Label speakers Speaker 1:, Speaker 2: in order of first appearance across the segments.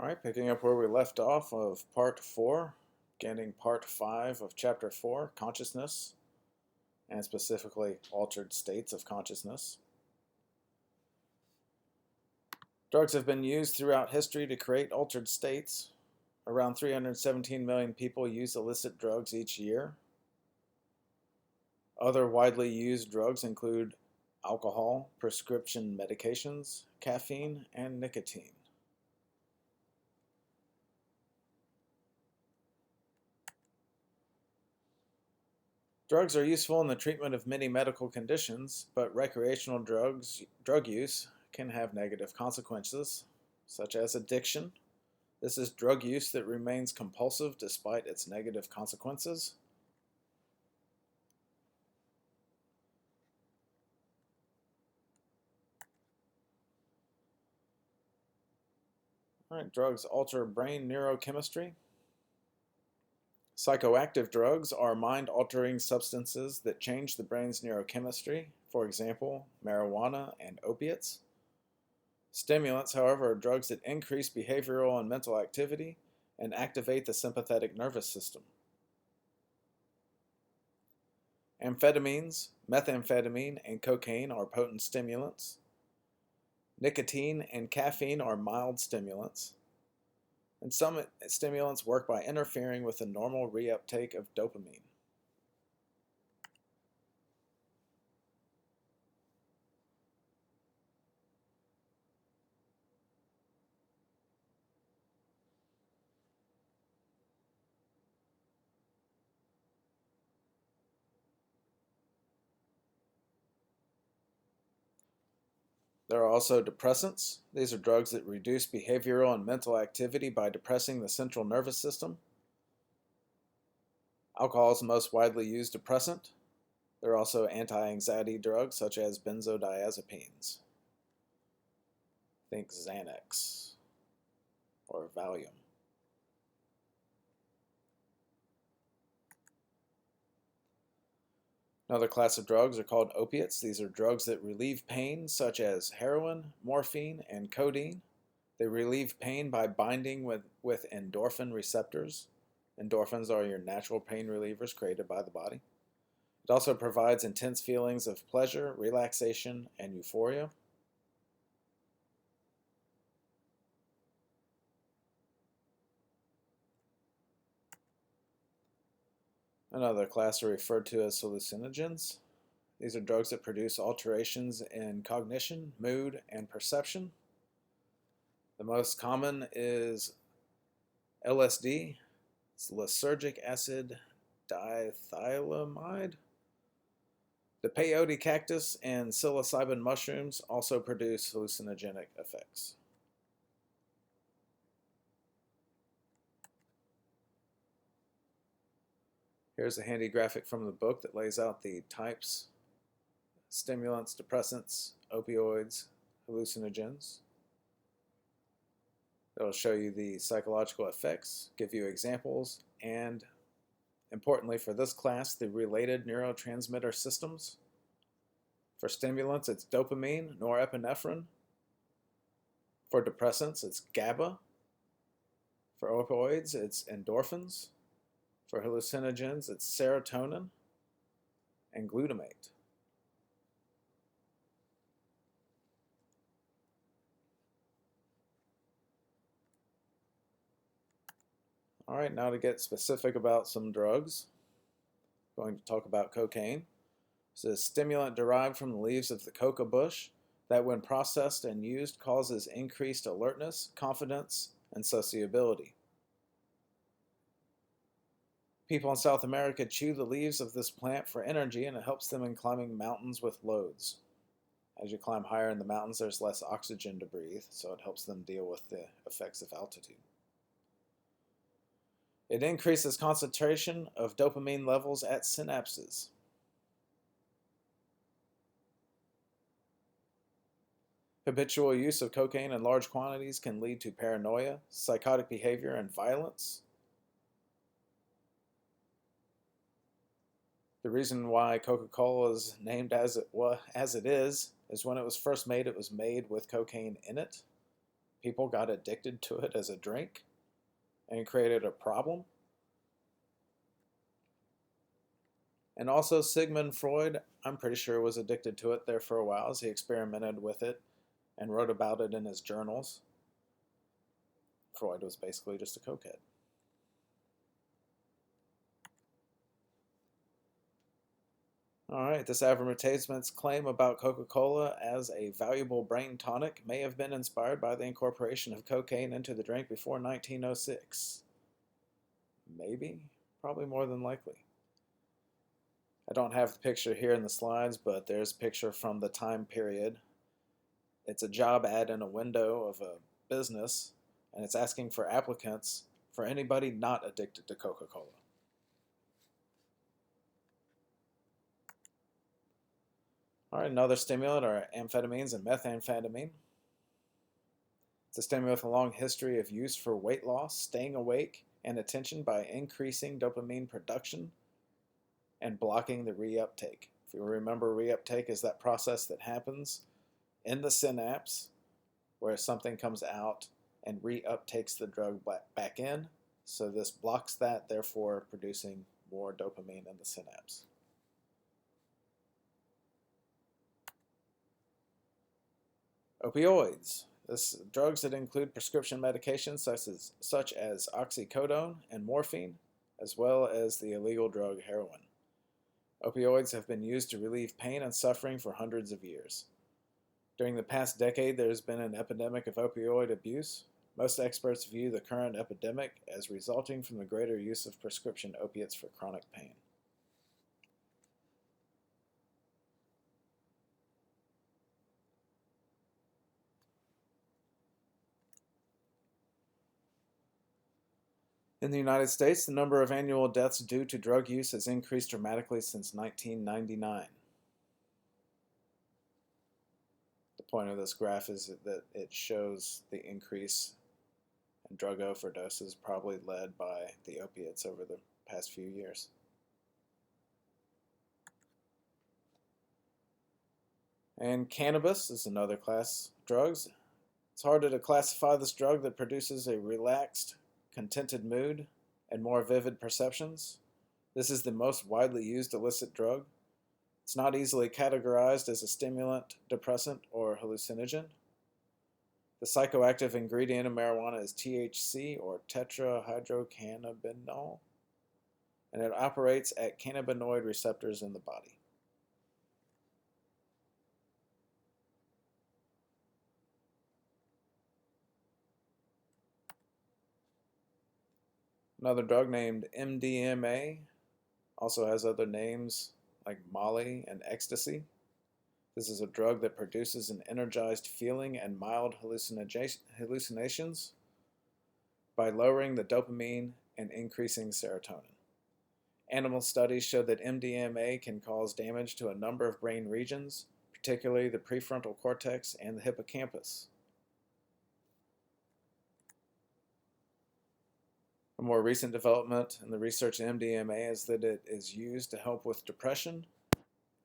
Speaker 1: All right, picking up where we left off of part 4, getting part 5 of chapter 4, consciousness, and specifically altered states of consciousness. Drugs have been used throughout history to create altered states. Around 317 million people use illicit drugs each year. Other widely used drugs include alcohol, prescription medications, caffeine, and nicotine. Drugs are useful in the treatment of many medical conditions, but recreational drug use can have negative consequences, such as addiction. This is drug use that remains compulsive despite its negative consequences. All right, drugs alter brain neurochemistry. Psychoactive drugs are mind-altering substances that change the brain's neurochemistry, for example, marijuana and opiates. Stimulants, however, are drugs that increase behavioral and mental activity and activate the sympathetic nervous system. Amphetamines, methamphetamine, and cocaine are potent stimulants. Nicotine and caffeine are mild stimulants. And some stimulants work by interfering with the normal reuptake of dopamine. There are also depressants. These are drugs that reduce behavioral and mental activity by depressing the central nervous system. Alcohol is the most widely used depressant. There are also anti-anxiety drugs such as benzodiazepines. Think Xanax or Valium. Another class of drugs are called opiates. These are drugs that relieve pain, such as heroin, morphine, and codeine. They relieve pain by binding with endorphin receptors. Endorphins are your natural pain relievers created by the body. It also provides intense feelings of pleasure, relaxation, and euphoria. Another class are referred to as hallucinogens. These are drugs that produce alterations in cognition, mood, and perception. The most common is LSD. It's lysergic acid diethylamide. The peyote cactus and psilocybin mushrooms also produce hallucinogenic effects. Here's a handy graphic from the book that lays out the types: stimulants, depressants, opioids, hallucinogens. It'll show you the psychological effects, give you examples, and importantly for this class, the related neurotransmitter systems. For stimulants, it's dopamine, norepinephrine. For depressants, it's GABA. For opioids, it's endorphins. For hallucinogens, it's serotonin and glutamate. All right, now to get specific about some drugs, I'm going to talk about cocaine. It's a stimulant derived from the leaves of the coca bush that, when processed and used, causes increased alertness, confidence, and sociability. People in South America chew the leaves of this plant for energy, and it helps them in climbing mountains with loads. As you climb higher in the mountains, there's less oxygen to breathe, so it helps them deal with the effects of altitude. It increases concentration of dopamine levels at synapses. Habitual use of cocaine in large quantities can lead to paranoia, psychotic behavior, and violence. The reason why Coca-Cola is named as it is when it was first made, it was made with cocaine in it. people got addicted to it as a drink and created a problem. And also Sigmund Freud, I'm pretty sure, was addicted to it there for a while as he experimented with it and wrote about it in his journals. Freud was basically just a cokehead. All right, this advertisement's claim about Coca-Cola as a valuable brain tonic may have been inspired by the incorporation of cocaine into the drink before 1906. Maybe, probably more than likely. I don't have the picture here in the slides, but there's a picture from the time period. It's a job ad in a window of a business, and it's asking for applicants for anybody not addicted to Coca-Cola. All right, another stimulant are amphetamines and methamphetamine. It's a stimulant with a long history of use for weight loss, staying awake, and attention by increasing dopamine production and blocking the reuptake. If you remember, reuptake is that process that happens in the synapse where something comes out and reuptakes the drug back in. So this blocks that, therefore producing more dopamine in the synapse. Opioids. Drugs that include prescription medications such as oxycodone and morphine, as well as the illegal drug heroin. Opioids have been used to relieve pain and suffering for hundreds of years. During the past decade, there has been an epidemic of opioid abuse. Most experts view the current epidemic as resulting from the greater use of prescription opiates for chronic pain. In the United States, the number of annual deaths due to drug use has increased dramatically since 1999. The point of this graph is that it shows the increase in drug overdoses, probably led by the opiates over the past few years. And cannabis is another class of drugs. It's harder to classify this drug that produces a relaxed, contented mood and more vivid perceptions. This is the most widely used illicit drug. It's not easily categorized as a stimulant, depressant, or hallucinogen. The psychoactive ingredient in marijuana is THC, or tetrahydrocannabinol, and it operates at cannabinoid receptors in the body. Another drug named MDMA also has other names like Molly and ecstasy. This is a drug that produces an energized feeling and mild hallucinations by lowering the dopamine and increasing serotonin. Animal studies show that MDMA can cause damage to a number of brain regions, particularly the prefrontal cortex and the hippocampus. A more recent development in the research in MDMA is that it is used to help with depression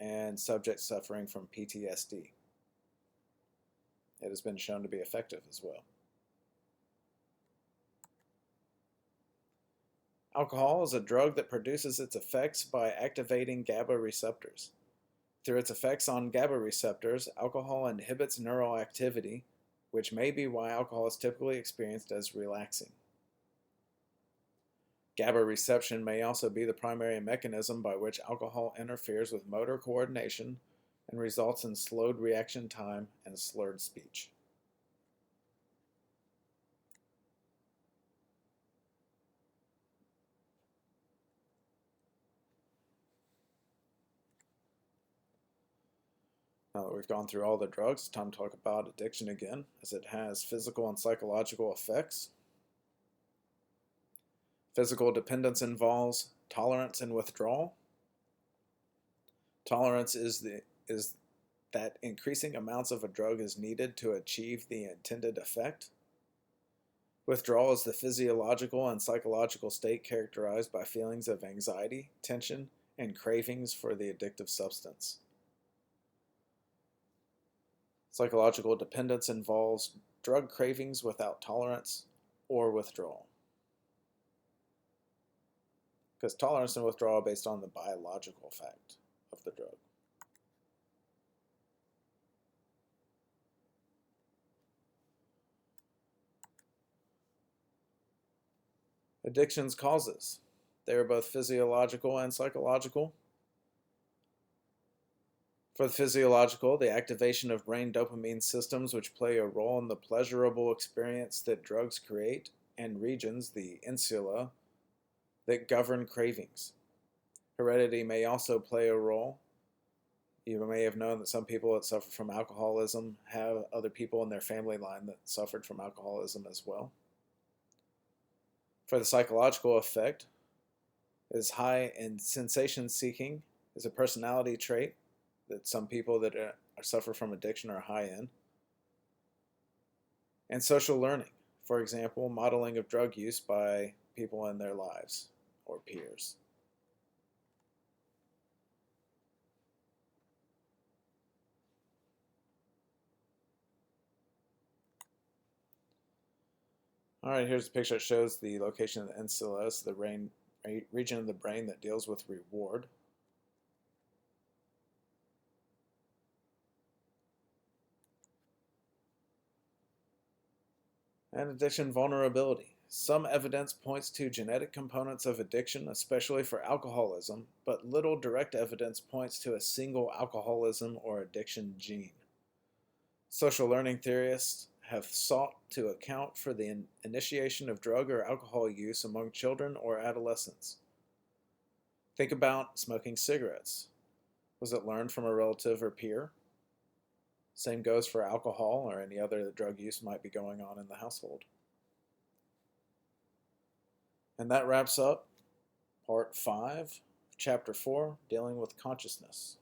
Speaker 1: and subjects suffering from PTSD. It has been shown to be effective as well. Alcohol is a drug that produces its effects by activating GABA receptors. Through its effects on GABA receptors, alcohol inhibits neural activity, which may be why alcohol is typically experienced as relaxing. GABA reception may also be the primary mechanism by which alcohol interferes with motor coordination and results in slowed reaction time and slurred speech. Now that we've gone through all the drugs, it's time to talk about addiction again, as it has physical and psychological effects. Physical dependence involves tolerance and withdrawal. Tolerance is that increasing amounts of a drug is needed to achieve the intended effect. Withdrawal is the physiological and psychological state characterized by feelings of anxiety, tension, and cravings for the addictive substance. Psychological dependence involves drug cravings without tolerance or withdrawal. Because tolerance and withdrawal are based on the biological fact of the drug. Addiction's causes. They are both physiological and psychological. For the physiological, the activation of brain dopamine systems which play a role in the pleasurable experience that drugs create, and regions, the insula, that govern cravings. Heredity may also play a role. You may have known that some people that suffer from alcoholism have other people in their family line that suffered from alcoholism as well. For the psychological effect, is high in sensation seeking is a personality trait that some people that suffer from addiction are high in. And social learning, for example, modeling of drug use by people in their lives or peers. All right, here's a picture that shows the location of the insula, so the region of the brain that deals with reward. And addiction vulnerability. Some evidence points to genetic components of addiction, especially for alcoholism, but little direct evidence points to a single alcoholism or addiction gene. Social learning theorists have sought to account for the initiation of drug or alcohol use among children or adolescents. Think about smoking cigarettes. Was it learned from a relative or peer? Same goes for alcohol or any other drug use might be going on in the household. And that wraps up Part 5, Chapter 4, dealing with consciousness.